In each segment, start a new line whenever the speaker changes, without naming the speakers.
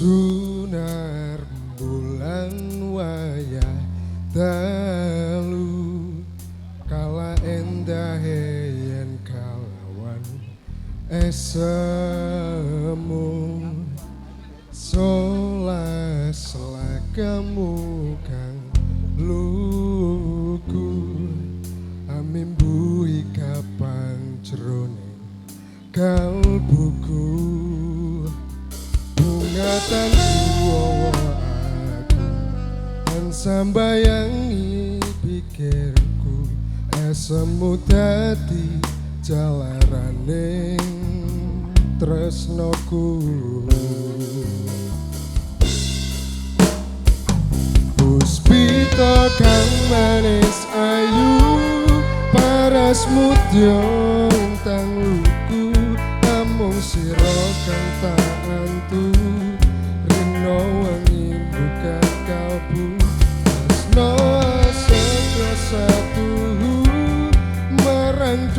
Sunar bulan wayah dalu kala endah yen kalawan esemu solas lagamu kang lugu amimbuhi kapang jroning kalbuku bungatan aku dan sambayangi pikirku esemu dadi jalaraning tresnoku puspita kang manis ayu paras mudya tang luku namung sira kang tak antu rino wangi buka kalbu tresno asra satu marang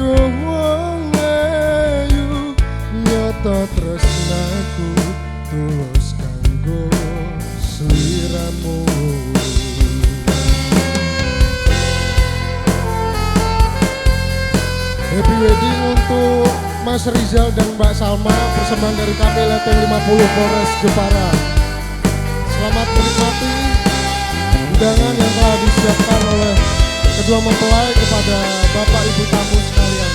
wong ayu nyata tresnaku tulus kanggo sliramu. Happy wedding untuk Mas Rizal dan Mbak Salma persembahan dari KP Leteng 50 Polres Jepara. Selamat menikmati undangan yang telah disiapkan oleh kedua mempelai kepada Bapak Ibu tamu sekalian.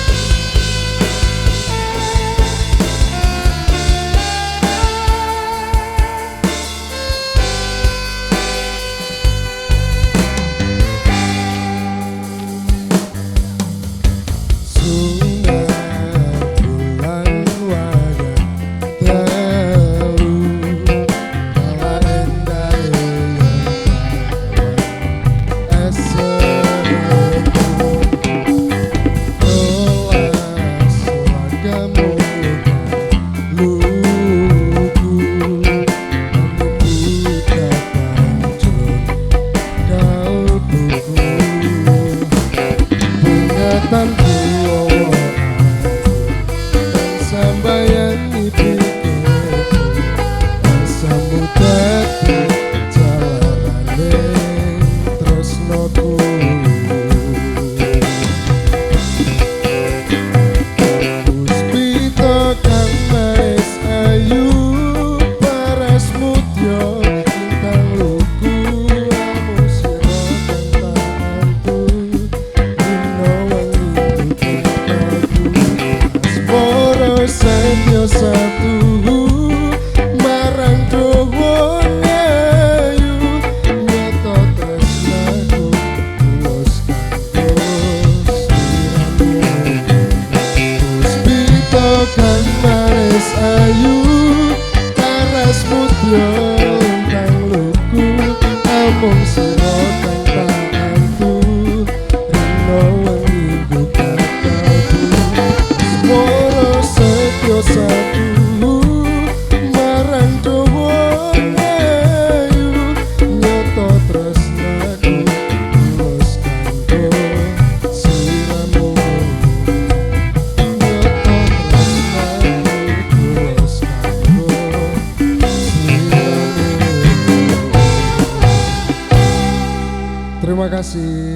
Terima kasih.